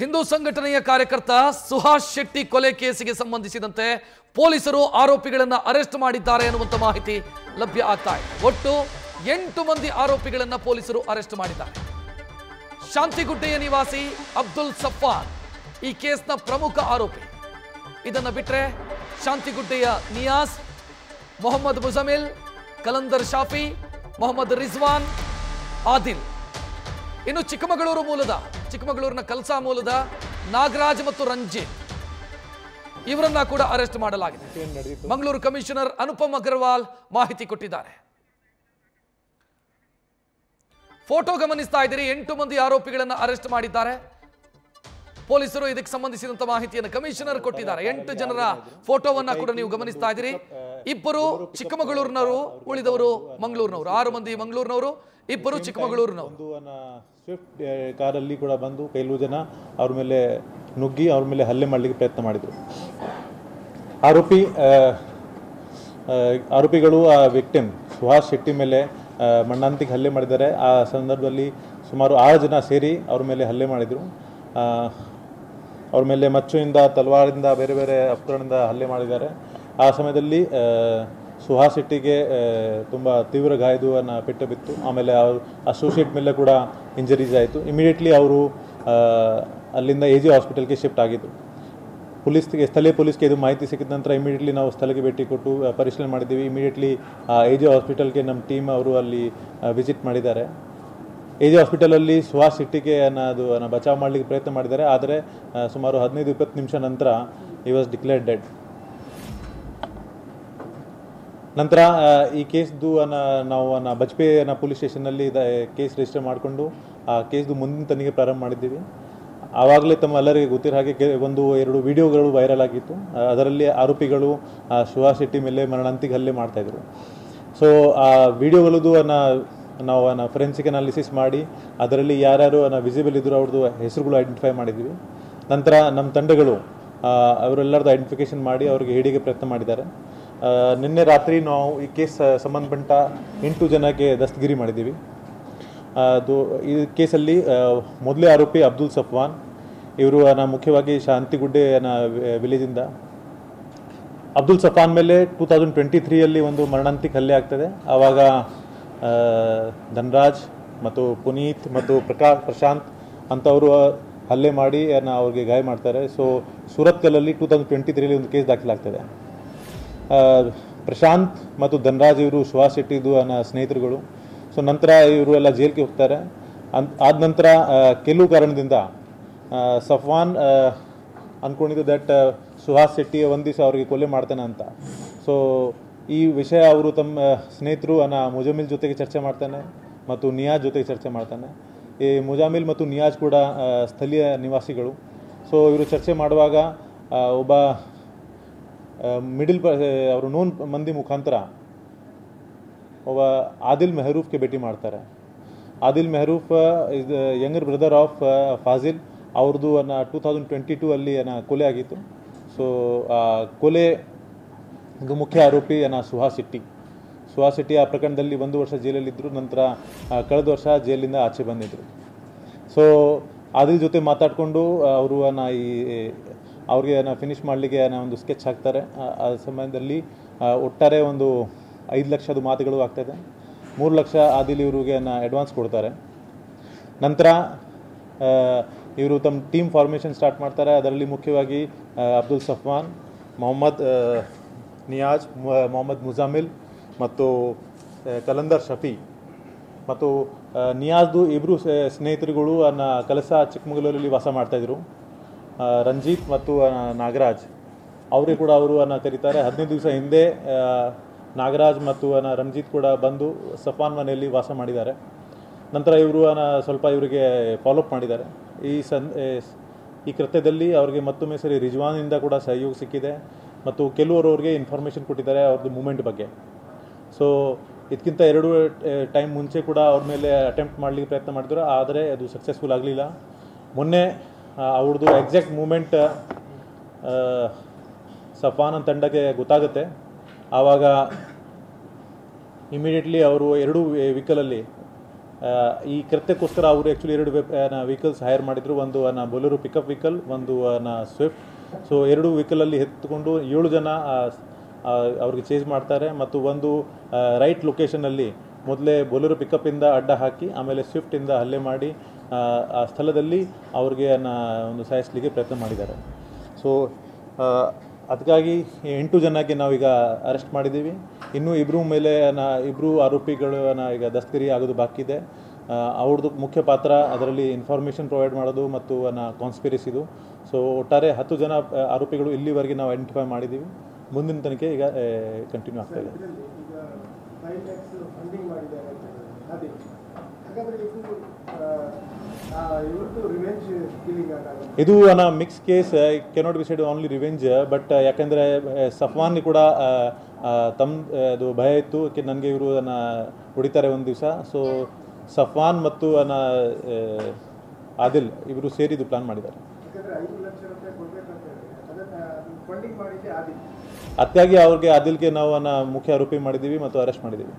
ಹಿಂದೂ ಸಂಘಟನೆಯ ಕಾರ್ಯಕರ್ತ ಸುಹಾಸ್ ಶೆಟ್ಟಿ ಕೊಲೆ ಕೇಸಿಗೆ ಸಂಬಂಧಿಸಿದಂತೆ ಪೊಲೀಸರು ಆರೋಪಿಗಳನ್ನು ಅರೆಸ್ಟ್ ಮಾಡಿದ್ದಾರೆ ಅನ್ನುವಂತ ಮಾಹಿತಿ ಲಭ್ಯ ಆಗ್ತಾ ಇದೆ. ಒಟ್ಟು 8 ಮಂದಿ ಆರೋಪಿಗಳನ್ನು ಪೊಲೀಸರು ಅರೆಸ್ಟ್ ಮಾಡಿದ್ದಾರೆ. ಶಾಂತಿಗುಡ್ಡೆಯ ನಿವಾಸಿ ಅಬ್ದುಲ್ ಸಫಾನ್ ಈ ಕೇಸ್ನ ಪ್ರಮುಖ ಆರೋಪಿ. ಇದನ್ನು ಬಿಟ್ಟರೆ ಶಾಂತಿಗುಡ್ಡೆಯ ನಿಯಾಸ್, ಮೊಹಮ್ಮದ್ ಮುಜಮಿಲ್, ಕಲಂದರ್ ಶಾಫಿ, ಮೊಹಮ್ಮದ್ ರಿಜ್ವಾನ್, ಆದಿಲ್, ಇನ್ನು ಚಿಕ್ಕಮಗಳೂರಿನ ಕಲ್ಸಾ ಮೂಲದ ನಾಗರಾಜ್ ಮತ್ತು ರಂಜಿತ್ ಇವರನ್ನ ಕೂಡ ಅರೆಸ್ಟ್ ಮಾಡಲಾಗಿದೆ. ಮಂಗಳೂರು ಕಮಿಷನರ್ ಅನುಪಮ್ ಅಗರ್ವಾಲ್ ಮಾಹಿತಿ ಕೊಟ್ಟಿದ್ದಾರೆ. ಫೋಟೋ ಗಮನಿಸ್ತಾ ಇದ್ದೀರಿ. 8 ಮಂದಿ ಆರೋಪಿಗಳನ್ನು ಅರೆಸ್ಟ್ ಮಾಡಿದ್ದಾರೆ ಪೊಲೀಸರು. ಇದಕ್ಕೆ ಸಂಬಂಧಿಸಿದಂತ ಮಾಹಿತಿಯನ್ನು ಕಮಿಷನರ್ ಕೊಟ್ಟಿದ್ದಾರೆ. 8 ಜನರ ಫೋಟೋವನ್ನ ಕೂಡ ನೀವು ಗಮನಿಸ್ತಾ ಇದ್ದೀರಿ. 2 ಚಿಕ್ಕಮಗಳೂರಿನವರು, ಉಳಿದವರು ಮಂಗಳೂರಿನವರು. 6 ಮಂದಿ ಮಂಗಳೂರಿನವರು, 2 ಚಿಕ್ಕಮಗಳೂರಿನವರು. ಸ್ವಿಫ್ಟ್ ಕಾರಲ್ಲಿ ಕೂಡ ಬಂದು ಕೆಲವು ಜನ ಅವ್ರ ಮೇಲೆ ನುಗ್ಗಿ ಅವ್ರ ಮೇಲೆ ಹಲ್ಲೆ ಮಾಡಲಿಕ್ಕೆ ಪ್ರಯತ್ನ ಮಾಡಿದರು. ಆರೋಪಿಗಳು ಆ ವಿಕ್ಟಿಮ್ ಸುಹಾಸ್ ಶೆಟ್ಟಿ ಮೇಲೆ ಮಣ್ಣಂತಿಗೆ ಹಲ್ಲೆ ಮಾಡಿದ್ದಾರೆ. ಆ ಸಂದರ್ಭದಲ್ಲಿ ಸುಮಾರು 6 ಜನ ಸೇರಿ ಅವ್ರ ಮೇಲೆ ಹಲ್ಲೆ ಮಾಡಿದರು. ಅವ್ರ ಮೇಲೆ ಮಚ್ಚುವಿಂದ, ತಲವಾರಿಂದ, ಬೇರೆ ಬೇರೆ ಅಸ್ತ್ರಗಳಿಂದ ಹಲ್ಲೆ ಮಾಡಿದ್ದಾರೆ. ಆ ಸಮಯದಲ್ಲಿ ಸುಹಾಸ್ ಶೆಟ್ಟಿಗೆ ತುಂಬ ತೀವ್ರ ಗಾಯದ ಪೆಟ್ಟು ಬಿತ್ತು. ಆಮೇಲೆ ಅವ್ರ ಅಸೋಸಿಯೇಟ್ ಮೇಲೆ ಕೂಡ ಇಂಜರೀಸ್ ಆಯಿತು. ಇಮಿಡಿಯೇಟ್ಲಿ ಅವರು ಅಲ್ಲಿಂದ AG ಹಾಸ್ಪಿಟಲ್ಗೆ ಶಿಫ್ಟ್ ಆಗಿದ್ದರು. ಸ್ಥಳೀಯ ಪೊಲೀಸ್ಗೆ ಇದು ಮಾಹಿತಿ ಸಿಕ್ಕಿದ ನಂತರ ಇಮಿಡಿಯೇಟ್ಲಿ ನಾವು ಸ್ಥಳಕ್ಕೆ ಭೇಟಿ ಕೊಟ್ಟು ಪರಿಶೀಲನೆ ಮಾಡಿದ್ದೀವಿ. ಇಮಿಡಿಯೇಟ್ಲಿ AG ಹಾಸ್ಪಿಟಲ್ಗೆ ನಮ್ಮ ಟೀಮ್ ಅವರು ಅಲ್ಲಿ ವಿಸಿಟ್ ಮಾಡಿದ್ದಾರೆ. AG ಹಾಸ್ಪಿಟಲಲ್ಲಿ ಸುಹಾಸ್ ಶೆಟ್ಟಿಗೆ ಅದು ಬಚಾವ್ ಮಾಡಲಿಕ್ಕೆ ಪ್ರಯತ್ನ ಮಾಡಿದ್ದಾರೆ. ಆದರೆ ಸುಮಾರು 15-20 ನಿಮಿಷ ನಂತರ ಹಿ ವಾಸ್ ಡಿಕ್ಲೇರ್ಡ್ ಡೆಡ್. ನಂತರ ಈ ಕೇಸ್ದು ನಾವು ಬಜ್ಪೆ ಪೊಲೀಸ್ ಸ್ಟೇಷನ್ನಲ್ಲಿ ಕೇಸ್ ರಿಜಿಸ್ಟರ್ ಮಾಡಿಕೊಂಡು ಆ ಕೇಸ್ದು ಮುಂದಿನ ತನಿಖೆ ಪ್ರಾರಂಭ ಮಾಡಿದ್ದೀವಿ. ಆವಾಗಲೇ ತಮ್ಮೆಲ್ಲರಿಗೆ ಗೊತ್ತಿರೋ ಹಾಗೆ 1-2 ವಿಡಿಯೋಗಳು ವೈರಲ್ ಆಗಿತ್ತು. ಅದರಲ್ಲಿ ಆರೋಪಿಗಳು ಸುಹಾಸ್ ಶೆಟ್ಟಿ ಮೇಲೆ ಮರಣಾಂತಿಕ ಹಲ್ಲೆ ಮಾಡ್ತಾಯಿದ್ರು. ಸೊ ಆ ವಿಡಿಯೋಗಳದ್ದು ನಾವು ಫೊರೆನ್ಸಿಕ್ ಅನಾಲಿಸಿಸ್ ಮಾಡಿ ಅದರಲ್ಲಿ ಯಾರ್ಯಾರು ವಿಸಿಬಲ್ ಇದ್ದರು ಅವ್ರದ್ದು ಹೆಸರುಗಳು ಐಡೆಂಟಿಫೈ ಮಾಡಿದ್ದೀವಿ. ನಂತರ ನಮ್ಮ ತಂಡಗಳು ಅವರೆಲ್ಲರದ್ದು ಐಡೆಂಟಿಫಿಕೇಷನ್ ಮಾಡಿ ಅವ್ರಿಗೆ ಹಿಡಿಗೆ ಪ್ರಯತ್ನ ಮಾಡಿದ್ದಾರೆ. ನಿನ್ನೆ ರಾತ್ರಿ ನಾವು ಈ ಕೇಸ್ ಸಂಬಂಧಪಟ್ಟ 8 ಜನಕ್ಕೆ ದಸ್ತಗಿರಿ ಮಾಡಿದ್ದೀವಿ. ಈ ಕೇಸಲ್ಲಿ ಮೊದಲೇ ಆರೋಪಿ ಅಬ್ದುಲ್ ಸಫ್ವಾನ್, ಇವರು ಮುಖ್ಯವಾಗಿ ಶಾಂತಿಗುಡ್ಡೆ ವಿಲೇಜಿಂದ. ಅಬ್ದುಲ್ ಸಫಾನ್ ಮೇಲೆ 2023 ಒಂದು ಮರಣಾಂತಿಕ ಹಲ್ಲೆ ಆಗ್ತದೆ. ಆವಾಗ ಧನ್ರಾಜ್ ಮತ್ತು ಪುನೀತ್ ಮತ್ತು ಪ್ರಶಾಂತ್ ಅಂತವರು ಹಲ್ಲೆ ಮಾಡಿ ಅವ್ರಿಗೆ ಗಾಯ ಮಾಡ್ತಾರೆ. ಸೊ ಸೂರತ್ಕಲ್ಲಲ್ಲಿ 2023 ಒಂದು ಕೇಸ್ ದಾಖಲಾಗ್ತದೆ. ಪ್ರಶಾಂತ್ ಮತ್ತು ಧನ್ರಾಜ್ ಇವರು ಸುಹಾಸ್ ಶೆಟ್ಟಿದು ಸ್ನೇಹಿತರುಗಳು. ಸೊ ನಂತರ ಇವರು ಎಲ್ಲ ಜೈಲಿಗೆ ಹೋಗ್ತಾರೆ. ಆದ ನಂತರ ಕೆಲವು ಕಾರಣದಿಂದ ಸಫ್ವಾನ್ ಅಂದ್ಕೊಂಡಿದ್ದು ದಟ್ ಸುಹಾಸ್ ಶೆಟ್ಟಿ ಒಂದು ದಿವಸ ಅವ್ರಿಗೆ ಕೊಲೆ ಮಾಡ್ತಾನೆ ಅಂತ. ಸೊ ಈ ವಿಷಯ ಅವರು ತಮ್ಮ ಸ್ನೇಹಿತರು ಮುಜಮಿಲ್ ಜೊತೆಗೆ ಚರ್ಚೆ ಮಾಡ್ತಾನೆ ಮತ್ತು ನಿಯಾಜ್ ಜೊತೆಗೆ ಚರ್ಚೆ ಮಾಡ್ತಾನೆ. ಈ ಮುಜಾಮಿಲ್ ಮತ್ತು ನಿಯಾಜ್ ಕೂಡ ಸ್ಥಳೀಯ ನಿವಾಸಿಗಳು. ಸೊ ಇವರು ಚರ್ಚೆ ಮಾಡುವಾಗ ಒಬ್ಬ ಅವರು ನೋನ್ ಮಂದಿ ಮುಖಾಂತರ ಒಬ್ಬ ಆದಿಲ್ ಮೆಹರೂಫ್ಗೆ ಭೇಟಿ ಮಾಡ್ತಾರೆ. Adil Mehroof is younger brother of Fazil. ಅವ್ರದ್ದು 2022 ಅಲ್ಲಿ ಕೊಲೆ ಆಗಿತ್ತು. ಸೊ ಕೊಲೆದು ಮುಖ್ಯ ಆರೋಪಿ ಸುಹಾಸ್ ಶೆಟ್ಟಿ ಆ ಪ್ರಕರಣದಲ್ಲಿ 1 ವರ್ಷ ಜೈಲಲ್ಲಿದ್ದರು. ನಂತರ ಕಳೆದ ವರ್ಷ ಜೈಲಿಂದ ಆಚೆ ಬಂದಿದ್ದರು. ಸೊ ಆದಿಲ್ ಜೊತೆ ಮಾತಾಡಿಕೊಂಡು ಅವರು ಅವ್ರಿಗೆ ಫಿನಿಶ್ ಮಾಡಲಿಕ್ಕೆ ಒಂದು ಸ್ಕೆಚ್ ಹಾಕ್ತಾರೆ. ಆ ಸಮಯದಲ್ಲಿ ಒಟ್ಟಾರೆ ಒಂದು 5 ಲಕ್ಷದ ಮಾತುಗಳು ಆಗ್ತದೆ. 3 ಲಕ್ಷ ಆದಿಲ್ ಇವರಿಗೆ ಅಡ್ವಾನ್ಸ್ ಕೊಡ್ತಾರೆ. ನಂತರ ಇವರು ತಮ್ಮ ಟೀಮ್ ಫಾರ್ಮೇಷನ್ ಸ್ಟಾರ್ಟ್ ಮಾಡ್ತಾರೆ. ಅದರಲ್ಲಿ ಮುಖ್ಯವಾಗಿ ಅಬ್ದುಲ್ ಸಫ್ವಾನ್, ಮೊಹಮ್ಮದ್ ನಿಯಾಜ್, ಮೊಹಮ್ಮದ್ ಮುಜಾಮಿಲ್ ಮತ್ತು ಕಲಂದರ್ ಶಫಿ ಮತ್ತು ನಿಯಾಜ್ದು 2 ಸ್ನೇಹಿತರುಗಳು ಕಲಸ ಚಿಕ್ಕಮಗಳೂರಲ್ಲಿ ವಾಸ ಮಾಡ್ತಾಯಿದ್ರು. ರಂಜಿತ್ ಮತ್ತು ನಾಗರಾಜ್ ಅವರಿಗೆ ಕೂಡ ಅವರು ಕರೀತಾರೆ. 15 ದಿವಸ ಹಿಂದೆ ನಾಗರಾಜ್ ಮತ್ತು ರಂಜಿತ್ ಕೂಡ ಬಂದು ಸಫಾನ್ ಮನೆಯಲ್ಲಿ ವಾಸ ಮಾಡಿದ್ದಾರೆ. ನಂತರ ಇವರು ಸ್ವಲ್ಪ ಇವರಿಗೆ ಫಾಲೋಅಪ್ ಮಾಡಿದ್ದಾರೆ. ಈ ಕೃತ್ಯದಲ್ಲಿ ಅವರಿಗೆ ಮತ್ತೊಮ್ಮೆ ಸರಿ ರಿಜ್ವಾನಿಂದ ಕೂಡ ಸಹಯೋಗ ಸಿಕ್ಕಿದೆ ಮತ್ತು ಕೆಲವರು ಅವ್ರಿಗೆ ಇನ್ಫಾರ್ಮೇಷನ್ ಕೊಟ್ಟಿದ್ದಾರೆ ಅವ್ರದ್ದು ಮೂಮೆಂಟ್ ಬಗ್ಗೆ. ಸೊ ಇದಕ್ಕಿಂತ 2 ಟೈಮ್ ಮುಂಚೆ ಕೂಡ ಅವ್ರ ಮೇಲೆ ಅಟೆಂಪ್ಟ್ ಮಾಡಲಿಕ್ಕೆ ಪ್ರಯತ್ನ ಮಾಡಿದ್ರು. ಆದರೆ ಅದು ಸಕ್ಸಸ್ಫುಲ್ ಆಗಲಿಲ್ಲ. ಮೊನ್ನೆ ಅವ್ರದ್ದು ಎಕ್ಸಾಕ್ಟ್ ಮೂಮೆಂಟ್ ಸಫಾನ್ ತಂಡಕ್ಕೆ ಗೊತ್ತಾಗುತ್ತೆ. ಆವಾಗ ಇಮಿಡಿಯೇಟ್ಲಿ ಅವರು 2 ವೆಹಿಕಲಲ್ಲಿ ಈ ಕೃತ್ಯಕ್ಕೋಸ್ಕರ ಅವರು ಆ್ಯಕ್ಚುಲಿ 2 ವೆಹಿಕಲ್ಸ್ ಹೈರ್ ಮಾಡಿದರು. ಒಂದು ಬೊಲೆರೋ ಪಿಕಪ್ ವೆಹಿಕಲ್, ಒಂದು ಸ್ವಿಫ್ಟ್. ಸೊ 2 ವೆಹಿಕಲಲ್ಲಿ ಎತ್ತುಕೊಂಡು 7 ಜನ ಅವ್ರಿಗೆ ಚೇಸ್ ಮಾಡ್ತಾರೆ. ಮತ್ತು ಒಂದು ರೈಟ್ ಲೊಕೇಶನಲ್ಲಿ ಮೊದಲೇ ಬೊಲೆರೋ ಪಿಕಪ್ಪಿಂದ ಅಡ್ಡ ಹಾಕಿ ಆಮೇಲೆ ಸ್ವಿಫ್ಟಿಂದ ಹಲ್ಲೆ ಮಾಡಿ ಆ ಸ್ಥಳದಲ್ಲಿ ಅವ್ರಿಗೆ ಒಂದು ಸಾಯಿಸಲಿಕ್ಕೆ ಪ್ರಯತ್ನ ಮಾಡಿದ್ದಾರೆ. ಸೊ ಅದಕ್ಕಾಗಿ 8 ಜನಕ್ಕೆ ನಾವೀಗ ಅರೆಸ್ಟ್ ಮಾಡಿದ್ದೀವಿ. ಇನ್ನೂ ಇಬ್ಬರು ಆರೋಪಿಗಳನ್ನ ಈಗ ದಸ್ತಗಿರಿ ಆಗೋದು ಬಾಕಿ ಇದೆ. ಅವ್ರದ್ದು ಮುಖ್ಯ ಪಾತ್ರ ಅದರಲ್ಲಿ ಇನ್ಫಾರ್ಮೇಷನ್ ಪ್ರೊವೈಡ್ ಮಾಡೋದು ಮತ್ತು ಕಾನ್ಸ್ಪಿರಸಿದು. ಸೊ ಒಟ್ಟಾರೆ 10 ಜನ ಆರೋಪಿಗಳು ಇಲ್ಲಿವರೆಗೆ ನಾವು ಐಡೆಂಟಿಫೈ ಮಾಡಿದ್ದೀವಿ. ಮುಂದಿನ ತನಿಖೆ ಈಗ ಕಂಟಿನ್ಯೂ ಆಗ್ತಾ ಇದೆ. ಇದು mix case, cannot be side only revenge. But ಯಾಕೆಂದರೆ ಸಫ್ವಾನ್ ಕೂಡ ಅದು ಭಯ ಇತ್ತು, ನನಗೆ ಇವರು ಹೊಡಿತಾರೆ ಒಂದು ದಿವಸ. ಸೊ ಸಫ್ವಾನ್ ಮತ್ತು ಆದಿಲ್ ಇವರು ಸೇರಿದು ಪ್ಲಾನ್ ಮಾಡಿದ್ದಾರೆ. ಅದಕ್ಕಾಗಿ ಅವ್ರಿಗೆ ಆದಿಲ್ಗೆ ನಾವು ಮುಖ್ಯ ಆರೋಪಿ ಮಾಡಿದ್ದೀವಿ ಮತ್ತು ಅರೆಸ್ಟ್ ಮಾಡಿದ್ದೀವಿ.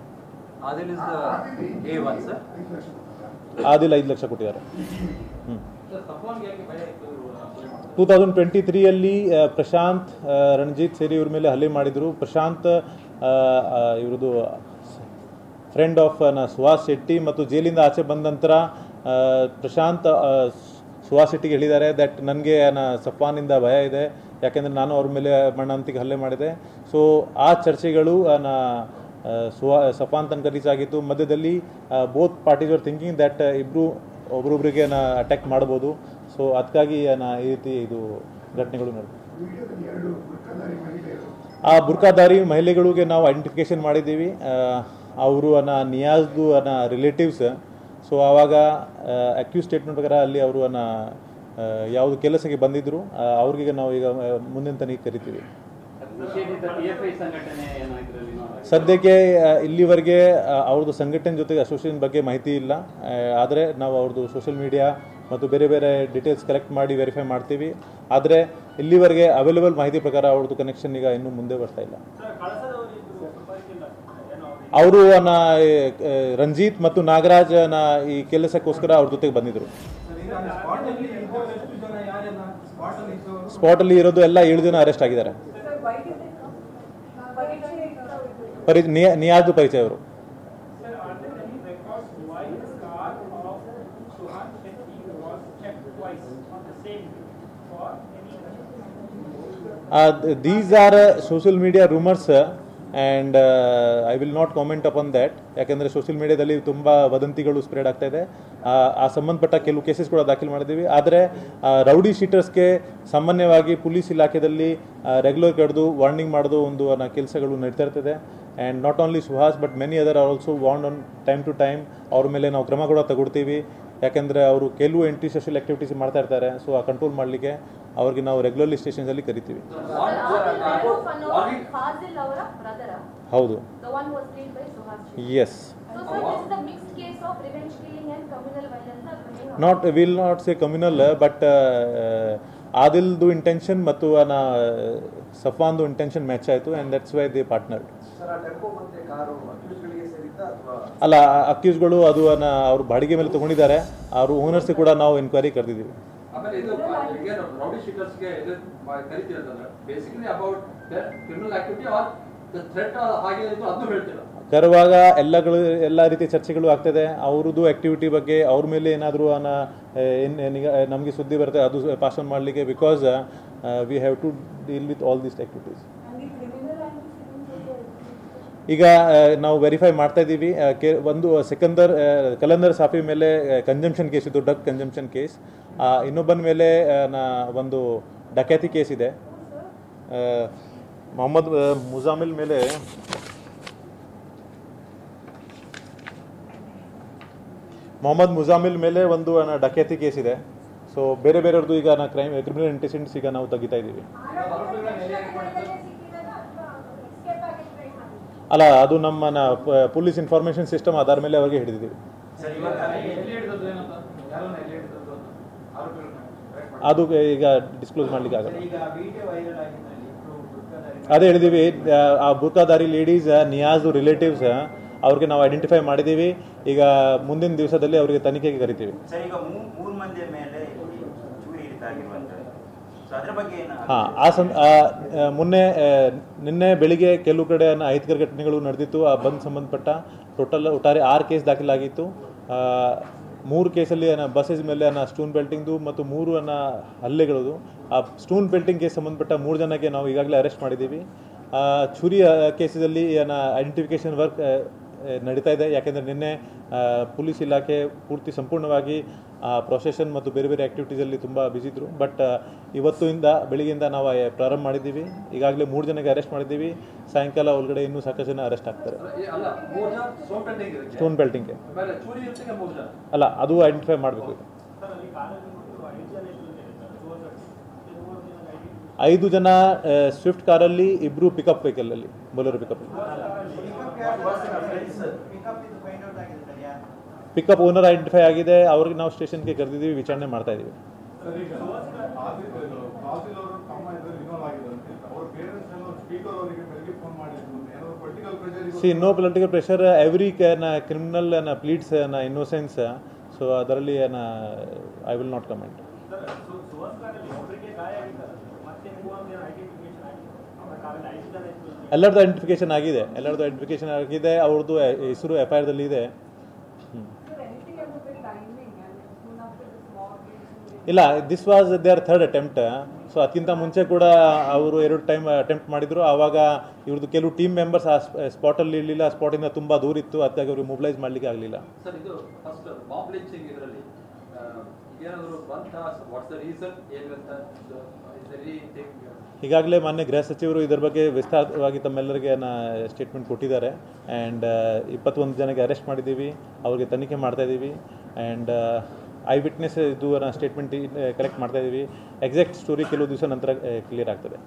ಆದಿಲ್ 5 ಲಕ್ಷ ಕೊಟ್ಟಿದ್ದಾರೆ. 2023 ಪ್ರಶಾಂತ್, ರಣಜಿತ್ ಸೇರಿ ಇವ್ರ ಮೇಲೆ ಹಲ್ಲೆ ಮಾಡಿದರು. ಪ್ರಶಾಂತ್ ಇವ್ರದ್ದು ಫ್ರೆಂಡ್ ಆಫ್ ಸುಹಾಸ್ ಶೆಟ್ಟಿ. ಮತ್ತು ಜೈಲಿಂದ ಆಚೆ ಬಂದ ನಂತರ ಪ್ರಶಾಂತ್ ಸುಹಾಸ್ ಶೆಟ್ಟಿಗೆ ಹೇಳಿದ್ದಾರೆ ದಟ್ ನನಗೆ ಸಫ್ವಾನಿಂದ ಭಯ ಇದೆ, ಯಾಕೆಂದರೆ ನಾನು ಅವ್ರ ಮೇಲೆ ಮಣ್ಣಂತಿಗೆ ಹಲ್ಲೆ ಮಾಡಿದೆ. ಸೊ ಆ ಚರ್ಚೆಗಳು ಸಫ್ವಾನ್ ತನಕ ರೀಚ್ ಆಗಿತ್ತು. ಮಧ್ಯದಲ್ಲಿ both parties are thinking that ಒಬ್ರೊಬ್ರಿಗೆ ಅಟ್ಯಾಕ್ ಮಾಡ್ಬೋದು. ಸೊ ಅದಕ್ಕಾಗಿ ಈ ರೀತಿ ಇದು ಘಟನೆಗಳು ನಡೆದು. ಆ ಬುರ್ಕಾದಾರಿ ಮಹಿಳೆಗಳಿಗೆ ನಾವು ಐಡೆಂಟಿಫಿಕೇಶನ್ ಮಾಡಿದ್ದೀವಿ. ಅವರು ನಿಯಾಜ್ದು ರಿಲೇಟಿವ್ಸ್. ಸೊ ಆವಾಗ ಅಕ್ಯೂಸ್ ಸ್ಟೇಟ್ಮೆಂಟ್ ಪ್ರಕಾರ ಅಲ್ಲಿ ಅವರು ಯಾವುದು ಕೆಲಸಕ್ಕೆ ಬಂದಿದ್ದರು, ಅವ್ರಿಗೆ ನಾವು ಈಗ ಮುಂದಿನ ತನಿಖೆ ಕರಿತೀವಿ. ಸದ್ಯಕ್ಕೆ ಇಲ್ಲಿವರೆಗೆ ಅವ್ರದ್ದು ಸಂಘಟನೆ ಜೊತೆಗೆ ಅಸೋಸಿಯೇಷನ್ ಬಗ್ಗೆ ಮಾಹಿತಿ ಇಲ್ಲ. ಆದರೆ ನಾವು ಅವ್ರದ್ದು ಸೋಷಿಯಲ್ ಮೀಡಿಯಾ ಮತ್ತು ಬೇರೆ ಬೇರೆ ಡೀಟೇಲ್ಸ್ ಕಲೆಕ್ಟ್ ಮಾಡಿ ವೆರಿಫೈ ಮಾಡ್ತೀವಿ. ಆದರೆ ಇಲ್ಲಿವರೆಗೆ ಅವೈಲೇಬಲ್ ಮಾಹಿತಿ ಪ್ರಕಾರ ಅವ್ರದ್ದು ಕನೆಕ್ಷನ್ ಈಗ ಇನ್ನೂ ಮುಂದೆ ಬರ್ತಾ ಇಲ್ಲ. ಅವರು ರಂಜಿತ್ ಮತ್ತು ನಾಗರಾಜ್ ಈ ಕೆಲಸಕ್ಕೋಸ್ಕರ ಅವ್ರ ಜೊತೆಗೆ ಬಂದಿದ್ರು. ಸ್ಪಾಟಲ್ಲಿ ಇರೋದು ಎಲ್ಲ 7 ಜನ ಅರೆಸ್ಟ್ ಆಗಿದ್ದಾರೆ. ನಿಯಾಜ್ ಪರಿಚಯ ಅವರು. These are social media rumors and I will not comment upon that. ಯಾಕೆಂದರೆ ಸೋಷಿಯಲ್ ಮೀಡಿಯಾದಲ್ಲಿ ತುಂಬ ವದಂತಿಗಳು ಸ್ಪ್ರೆಡ್ ಆಗ್ತಾ ಇದೆ. ಆ ಸಂಬಂಧಪಟ್ಟ ಕೆಲವು ಕೇಸಸ್ ಕೂಡ ದಾಖಲು ಮಾಡಿದ್ದೀವಿ. ಆದರೆ ರೌಡಿ ಶೀಟರ್ಸ್ಗೆ ಸಾಮಾನ್ಯವಾಗಿ ಪೊಲೀಸ್ ಇಲಾಖೆಯಲ್ಲಿ ರೆಗ್ಯುಲರ್ ಕರೆದು ವಾರ್ನಿಂಗ್ ಮಾಡೋದು ಒಂದು ಕೆಲಸಗಳು ನಡೀತಾ ಇರ್ತದೆ. And not only Suhas but many other are also warn on time to time. ಅವ್ರ ಮೇಲೆ ನಾವು ಕ್ರಮ ಕೂಡ ತಗೊಳ್ತೀವಿ. ಯಾಕೆಂದರೆ ಅವರು ಕೆಲವು ಆ್ಯಂಟಿ ಸೋಷಿಯಲ್ ಆ್ಯಕ್ಟಿವಿಟೀಸ್ ಮಾಡ್ತಾ ಇರ್ತಾರೆ. ಸೊ ಆ ಕಂಟ್ರೋಲ್ ಮಾಡಲಿಕ್ಕೆ ಅವ್ರಿಗೆ ನಾವು ರೆಗ್ಯುಲರ್ಲಿ ಸ್ಟೇಷನ್ಸಲ್ಲಿ ಕರಿತೀವಿ. ಹೌದು, yes. Not will not say communal but ಆದಿಲ್ದು ಇಂಟೆನ್ಷನ್ ಮತ್ತು ಸಫ್ವಾನ್ದು ಇಂಟೆನ್ಷನ್ ಮ್ಯಾಚ್ ಆಯಿತು and that's why they partnered. ಅಲ್ಲ, ಅಕ್ಯೂಸ್ಗಳು ಅದು ಅವ್ರು ಬಾಡಿಗೆ ಮೇಲೆ ತೊಗೊಂಡಿದ್ದಾರೆ. ಅವರು ಓನರ್ಸ್ ಕೂಡ ನಾವು ಎನ್ಕ್ವೈರಿ ಕರೆದಿದ್ದೀವಿ. ಕರುವಾಗ ಎಲ್ಲ ರೀತಿಯ ಚರ್ಚೆಗಳು ಆಗ್ತದೆ. ಅವ್ರದ್ದು ಆಕ್ಟಿವಿಟಿ ಬಗ್ಗೆ ಅವ್ರ ಮೇಲೆ ಏನಾದರೂ ನಮಗೆ ಸುದ್ದಿ ಬರುತ್ತೆ ಅದು ಪಾಸ್ ಆನ್ ಮಾಡಲಿಕ್ಕೆ. Because we have to deal with all these activities. ಈಗ ನಾವು ವೆರಿಫೈ ಮಾಡ್ತಾ ಇದ್ದೀವಿ. ಒಂದು ಕಲಂದರ್ ಸಾಫಿ ಮೇಲೆ ಕನ್ಜಂಪ್ಷನ್ ಕೇಸ್ ಇತ್ತು, ಡ್ರಗ್ ಕನ್ಜಂಪ್ಷನ್ ಕೇಸ್. ಇನ್ನೊಬ್ಬನ ಮೇಲೆ ಒಂದು ಡಕ್ಯಾತಿ ಕೇಸ್ ಇದೆ. ಮೊಹಮ್ಮದ್ ಮುಜಾಮಿಲ್ ಮೇಲೆ ಒಂದು ಡಕ್ಯಾತಿ ಕೇಸ್ ಇದೆ. ಸೊ ಬೇರೆ ಬೇರೆಯವ್ರದ್ದು ಈಗ ಕ್ರಿಮಿನಲ್ ಇಂಟೆನ್ಷನ್ಸ್ ಈಗ ನಾವು ತೆಗಿತಾ ಇದ್ದೀವಿ. ಅಲ್ಲ, ಅದು ನಮ್ಮ ಪೊಲೀಸ್ ಇನ್ಫಾರ್ಮೇಷನ್ ಸಿಸ್ಟಮ್ ಅದರ ಮೇಲೆ ಅವರಿಗೆ ಹಿಡಿದಿದ್ದೀವಿ. ಅದು ಈಗ ಡಿಸ್ಕ್ಲೋಸ್ ಮಾಡ್ಲಿಕ್ಕೆ ಆಗಲ್ಲ. ಅದೇ ಹೇಳಿದೀವಿ, ಆ ಬುರ್ಕಾದಾರಿ ಲೇಡೀಸ್ ನಿಯಾಜ್ ರಿಲೇಟಿವ್ಸ್ ಅವ್ರಿಗೆ ನಾವು ಐಡೆಂಟಿಫೈ ಮಾಡಿದ್ದೀವಿ. ಈಗ ಮುಂದಿನ ದಿವಸದಲ್ಲಿ ಅವರಿಗೆ ತನಿಖೆಗೆ ಕರಿತೀವಿ. ನಿನ್ನೆ ಬೆಳಿಗ್ಗೆ ಕೆಲವು ಕಡೆ ಅಹಿತಕರ ಘಟನೆಗಳು ನಡೆದಿತ್ತು. ಆ ಬಂದ್ ಸಂಬಂಧಪಟ್ಟ ಒಟ್ಟಾರೆ 6 ಕೇಸ್ ದಾಖಲಾಗಿತ್ತು. 3 ಕೇಸಲ್ಲಿ ಬಸ್ಸಸ್ ಮೇಲೆ ಸ್ಟೋನ್ ಬೆಲ್ಟಿಂಗ್ದು ಮತ್ತು 3 ಹಲ್ಲೆಗಳದು. ಆ ಸ್ಟೋನ್ ಬೆಲ್ಟಿಂಗ್ ಕೇಸ್ ಸಂಬಂಧಪಟ್ಟ 3 ಜನಕ್ಕೆ ನಾವು ಈಗಾಗಲೇ ಅರೆಸ್ಟ್ ಮಾಡಿದ್ದೀವಿ. ಚುರಿ ಕೇಸಲ್ಲಿ ಐಡೆಂಟಿಫಿಕೇಶನ್ ವರ್ಕ್ ನಡೀತಾ ಇದೆ. ಯಾಕೆಂದರೆ ನಿನ್ನೆ ಪೊಲೀಸ್ ಇಲಾಖೆ ಪೂರ್ತಿ ಸಂಪೂರ್ಣವಾಗಿ ಪ್ರೊಸೆಷನ್ ಮತ್ತು ಬೇರೆ ಬೇರೆ ಆ್ಯಕ್ಟಿವಿಟೀಸಲ್ಲಿ ತುಂಬ ಬ್ಯುಸಿ ಇದ್ದರು. ಬಟ್ ಬೆಳಿಗ್ಗೆಯಿಂದ ನಾವು ಪ್ರಾರಂಭ ಮಾಡಿದ್ದೀವಿ. ಈಗಾಗಲೇ 3 ಜನಕ್ಕೆ ಅರೆಸ್ಟ್ ಮಾಡಿದ್ದೀವಿ. ಸಾಯಂಕಾಲ ಒಳಗಡೆ ಇನ್ನೂ ಸಾಕಷ್ಟು ಜನ ಅರೆಸ್ಟ್ ಆಗ್ತಾರೆ. ಸ್ಟೋನ್ ಬೆಲ್ಟಿಂಗ್ಗೆ ಅಲ್ಲ, ಅದು ಐಡೆಂಟಿಫೈ ಮಾಡಬೇಕು. 5 ಜನ ಸ್ವಿಫ್ಟ್ ಕಾರಲ್ಲಿ, 2 ಪಿಕಪ್ ವೆಹಿಕಲಲ್ಲಿ, Bolero pickup. Pickup owner identify ಆಗಿದೆ. ಅವ್ರಿಗೆ ನಾವು ಸ್ಟೇಷನ್ಗೆ ಕರೆದಿದ್ದೀವಿ, ವಿಚಾರಣೆ ಮಾಡ್ತಾ ಇದ್ದೀವಿ. No political pressure. Every criminal pleads innocence. So ಅದರಲ್ಲಿ ಐ ವಿಲ್ ನಾಟ್ ಕಮೆಂಟ್. ಎಲ್ಲರದ್ದು ಐಡೆಂಟಿಫಿಕೇಶನ್ ಆಗಿದೆ. ಅವ್ರದ್ದು ಹೆಸರು FIR ದಲ್ಲಿ ಇದೆ. ಇಲ್ಲ, this was there 3rd attempt. So ಅದಕ್ಕಿಂತ ಮುಂಚೆ ಕೂಡ ಅವರು 2 ಟೈಮ್ ಅಟೆಂಪ್ಟ್ ಮಾಡಿದ್ರು. ಆವಾಗ ಇವ್ರದ್ದು ಕೆಲವು ಟೀಮ್ ಮೆಂಬರ್ಸ್ ಆ ಸ್ಪಾಟಲ್ಲಿ ಇರಲಿಲ್ಲ. ಸ್ಪಾಟಿಂದ ತುಂಬ ದೂರ ಇತ್ತು. ಅದಕ್ಕಾಗಿ ಅವ್ರಿಗೆ ಮೊಬಿಲೈಸ್ ಮಾಡಲಿಕ್ಕೆ ಆಗಲಿಲ್ಲ. ಈಗಾಗಲೇ ಮಾನ್ಯ ಗೃಹ ಸಚಿವರು ಇದರ ಬಗ್ಗೆ ವಿಸ್ತಾರವಾಗಿ ತಮ್ಮೆಲ್ಲರಿಗೆ ಸ್ಟೇಟ್ಮೆಂಟ್ ಕೊಟ್ಟಿದ್ದಾರೆ. ಆ್ಯಂಡ್ 21 ಜನಕ್ಕೆ ಅರೆಸ್ಟ್ ಮಾಡಿದ್ದೀವಿ. ಅವ್ರಿಗೆ ತನಿಖೆ ಮಾಡ್ತಾ ಇದ್ದೀವಿ. ಆ್ಯಂಡ್ ಐ ವಿಟ್ನೆಸ್ ಇದು ಸ್ಟೇಟ್ಮೆಂಟ್ ಕಲೆಕ್ಟ್ ಮಾಡ್ತಾ ಇದ್ದೀವಿ. ಎಕ್ಸಾಕ್ಟ್ ಸ್ಟೋರಿ ಕೆಲವು ದಿವಸ ನಂತರ ಕ್ಲಿಯರ್ ಆಗ್ತದೆ.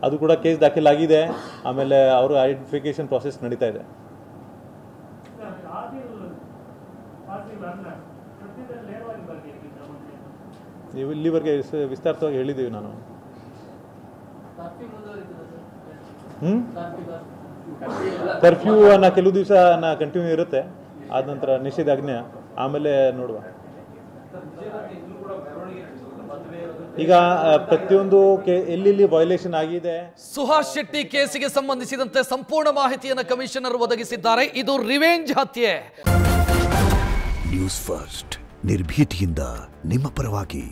ಅದು ಕೂಡ ಕೇಸ್ ದಾಖಲಾಗಿದೆ. ಆಮೇಲೆ ಅವರು ಐಡೆಂಟಿಫಿಕೇಶನ್ ಪ್ರಾಸೆಸ್ ನಡೀತಾ ಇದೆ. ನೀವು ಇಲ್ಲಿವರೆಗೆ ವಿಸ್ತಾರವಾಗಿ ಹೇಳಿದ್ದೀವಿ ನಾನು. ಕರ್ಫ್ಯೂ ಕೆಲವು ದಿವಸ ಕಂಟಿನ್ಯೂ ಇರುತ್ತೆ. ಆದ ನಂತರ ನಿಷೇಧಾಜ್ಞೆ, ಆಮೇಲೆ ನೋಡುವ. ಈಗ ಪ್ರತಿಯೊಂದು ಎಲ್ಲಿ ವೈಲೇಷನ್ ಆಗಿದೆ. ಸುಹಾಸ್ ಶೆಟ್ಟಿ ಕೇಸಿಗೆ ಸಂಬಂಧಿಸಿದಂತೆ ಸಂಪೂರ್ಣ ಮಾಹಿತಿಯನ್ನು ಕಮಿಷನರ್ ಒದಗಿಸಿದ್ದಾರೆ. ಇದು ರಿವೆಂಜ್ ಹತ್ಯೆ. ನ್ಯೂಸ್ ಫಸ್ಟ್, ನಿರ್ಭೀತಿಯಿಂದ ನಿಮ್ಮ ಪರವಾಗಿ.